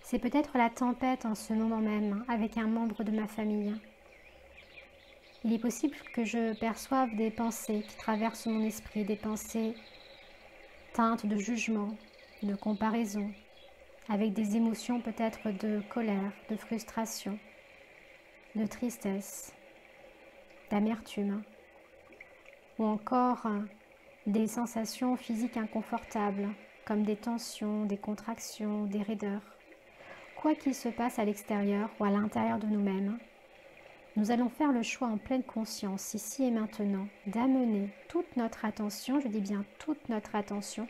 C'est peut-être la tempête en ce moment même avec un membre de ma famille. Il est possible que je perçoive des pensées qui traversent mon esprit, des pensées teintes de jugement, de comparaison, avec des émotions peut-être de colère, de frustration, de tristesse, d'amertume, ou encore des sensations physiques inconfortables, comme des tensions, des contractions, des raideurs. Quoi qu'il se passe à l'extérieur ou à l'intérieur de nous-mêmes, nous allons faire le choix en pleine conscience, ici et maintenant, d'amener toute notre attention, je dis bien toute notre attention,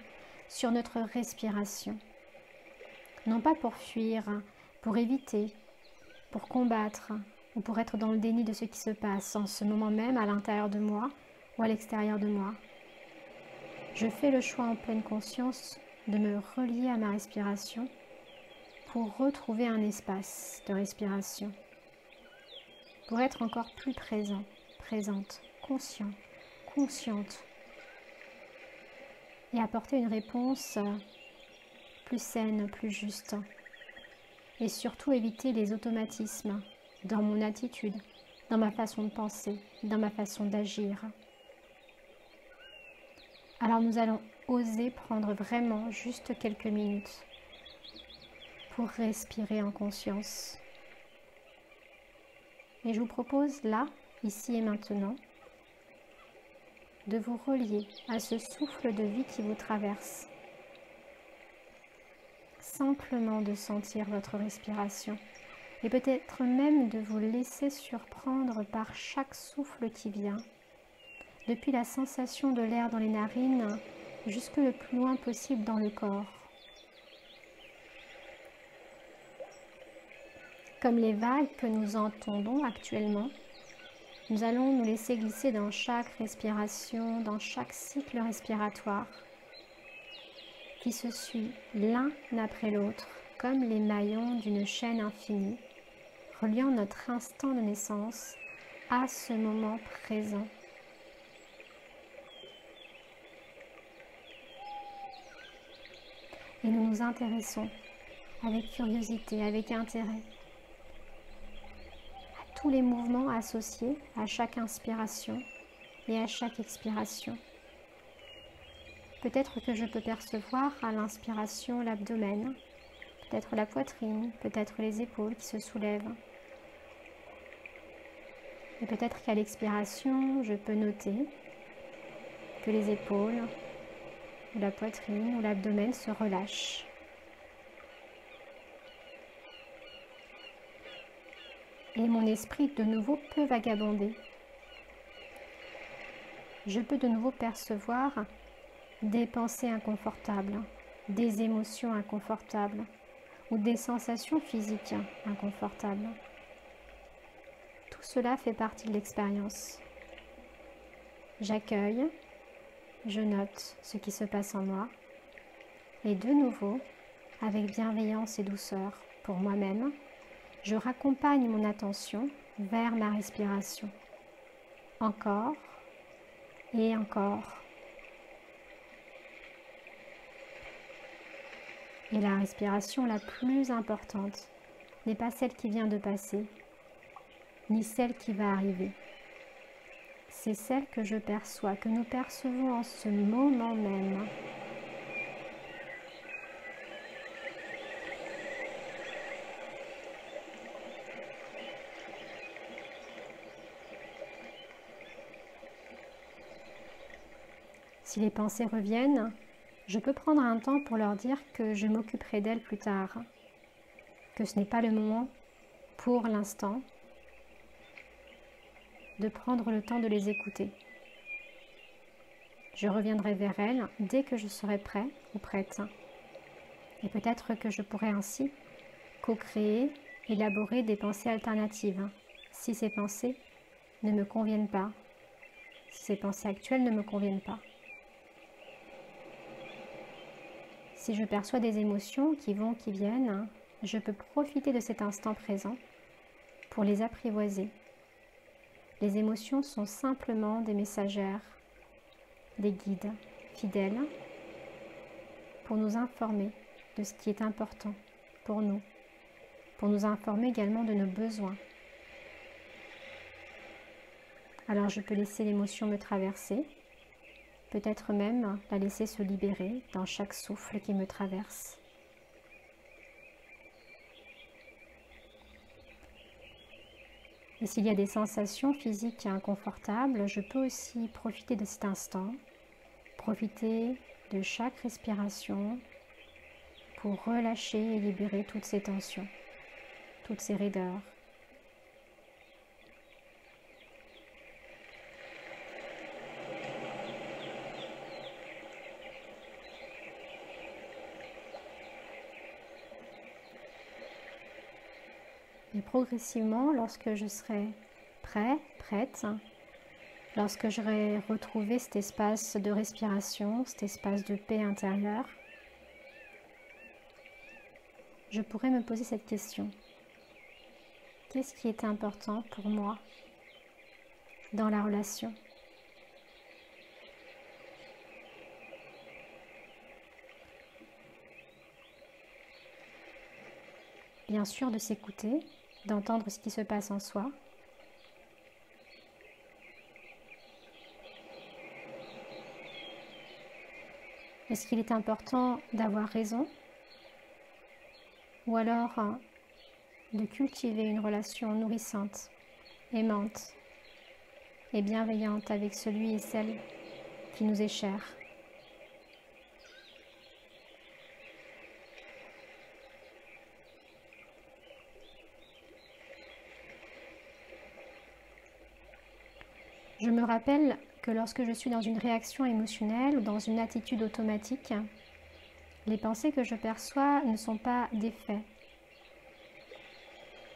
sur notre respiration. Non pas pour fuir, pour éviter, pour combattre ou pour être dans le déni de ce qui se passe en ce moment même à l'intérieur de moi ou à l'extérieur de moi. Je fais le choix en pleine conscience de me relier à ma respiration pour retrouver un espace de respiration, pour être encore plus présent, présente, conscient, consciente et apporter une réponse plus saine, plus juste et surtout éviter les automatismes dans mon attitude, dans ma façon de penser, dans ma façon d'agir. Alors nous allons oser prendre vraiment juste quelques minutes pour respirer en conscience. Et je vous propose là, ici et maintenant, de vous relier à ce souffle de vie qui vous traverse. Simplement de sentir votre respiration et peut-être même de vous laisser surprendre par chaque souffle qui vient, depuis la sensation de l'air dans les narines jusque le plus loin possible dans le corps. Comme les vagues que nous entendons actuellement, nous allons nous laisser glisser dans chaque respiration, dans chaque cycle respiratoire qui se suit l'un après l'autre, comme les maillons d'une chaîne infinie, reliant notre instant de naissance à ce moment présent. Et nous nous intéressons avec curiosité, avec intérêt, à tous les mouvements associés à chaque inspiration et à chaque expiration. Peut-être que je peux percevoir à l'inspiration l'abdomen, peut-être la poitrine, peut-être les épaules qui se soulèvent. Et peut-être qu'à l'expiration, je peux noter que les épaules, ou la poitrine, ou l'abdomen se relâchent. Et mon esprit de nouveau peut vagabonder. Je peux de nouveau percevoir des pensées inconfortables, des émotions inconfortables ou des sensations physiques inconfortables. Tout cela fait partie de l'expérience. J'accueille, je note ce qui se passe en moi et de nouveau, avec bienveillance et douceur pour moi-même, je raccompagne mon attention vers ma respiration. Encore et encore. Et la respiration la plus importante n'est pas celle qui vient de passer, ni celle qui va arriver. C'est celle que je perçois, que nous percevons en ce moment même. Si les pensées reviennent, je peux prendre un temps pour leur dire que je m'occuperai d'elles plus tard, que ce n'est pas le moment, pour l'instant, de prendre le temps de les écouter. Je reviendrai vers elles dès que je serai prêt ou prête. Et peut-être que je pourrai ainsi co-créer, élaborer des pensées alternatives, si ces pensées ne me conviennent pas, si ces pensées actuelles ne me conviennent pas. Si je perçois des émotions qui vont, qui viennent, je peux profiter de cet instant présent pour les apprivoiser. Les émotions sont simplement des messagères, des guides fidèles pour nous informer de ce qui est important pour nous pour nous informer également de nos besoins. Alors je peux laisser l'émotion me traverser, peut-être même la laisser se libérer dans chaque souffle qui me traverse. Et s'il y a des sensations physiques inconfortables, je peux aussi profiter de cet instant, profiter de chaque respiration pour relâcher et libérer toutes ces tensions, toutes ces raideurs. Et progressivement, lorsque je serai prêt, prête, lorsque j'aurai retrouvé cet espace de respiration, cet espace de paix intérieure, je pourrai me poser cette question. Qu'est-ce qui est important pour moi dans la relation ? Bien sûr, de s'écouter, d'entendre ce qui se passe en soi. Est-ce qu'il est important d'avoir raison? Ou alors de cultiver une relation nourrissante, aimante et bienveillante avec celui et celle qui nous est cher? Je me rappelle que lorsque je suis dans une réaction émotionnelle ou dans une attitude automatique, les pensées que je perçois ne sont pas des faits.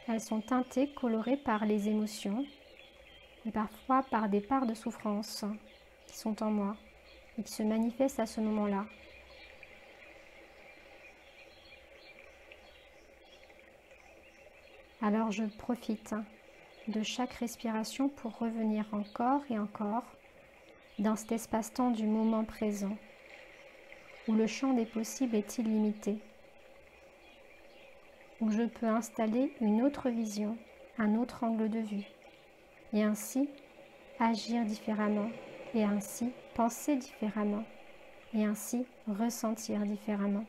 Elles sont teintées, colorées par les émotions et parfois par des parts de souffrance qui sont en moi et qui se manifestent à ce moment-là. Alors je profite de chaque respiration pour revenir encore et encore dans cet espace-temps du moment présent, où le champ des possibles est illimité, où je peux installer une autre vision, un autre angle de vue, et ainsi agir différemment, et ainsi penser différemment, et ainsi ressentir différemment.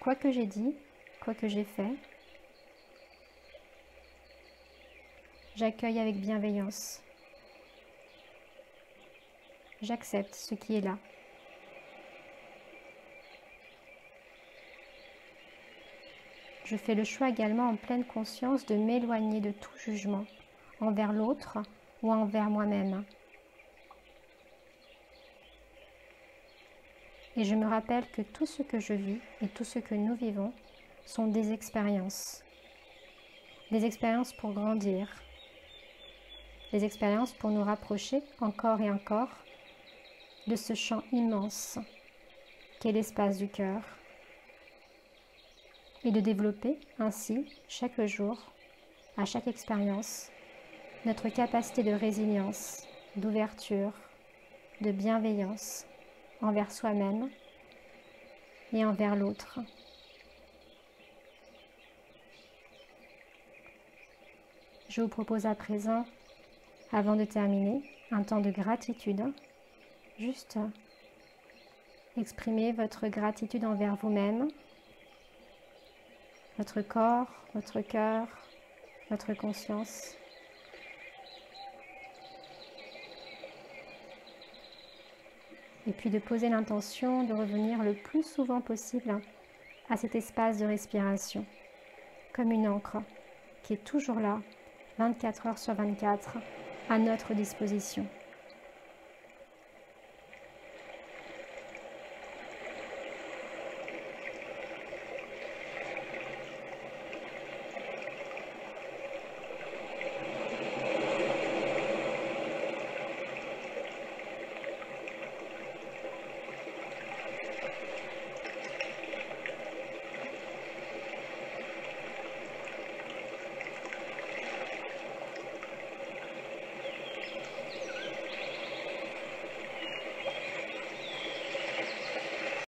Quoi que j'ai dit, quoi que j'ai fait, j'accueille avec bienveillance. J'accepte ce qui est là. Je fais le choix également en pleine conscience de m'éloigner de tout jugement envers l'autre ou envers moi-même. Et je me rappelle que tout ce que je vis et tout ce que nous vivons sont des expériences pour grandir, des expériences pour nous rapprocher encore et encore de ce champ immense qu'est l'espace du cœur et de développer ainsi chaque jour, à chaque expérience, notre capacité de résilience, d'ouverture, de bienveillance envers soi-même et envers l'autre. Je vous propose à présent, avant de terminer, un temps de gratitude. Juste exprimer votre gratitude envers vous-même, votre corps, votre cœur, votre conscience. Et puis de poser l'intention de revenir le plus souvent possible à cet espace de respiration, comme une encre qui est toujours là, 24 heures sur 24, à notre disposition.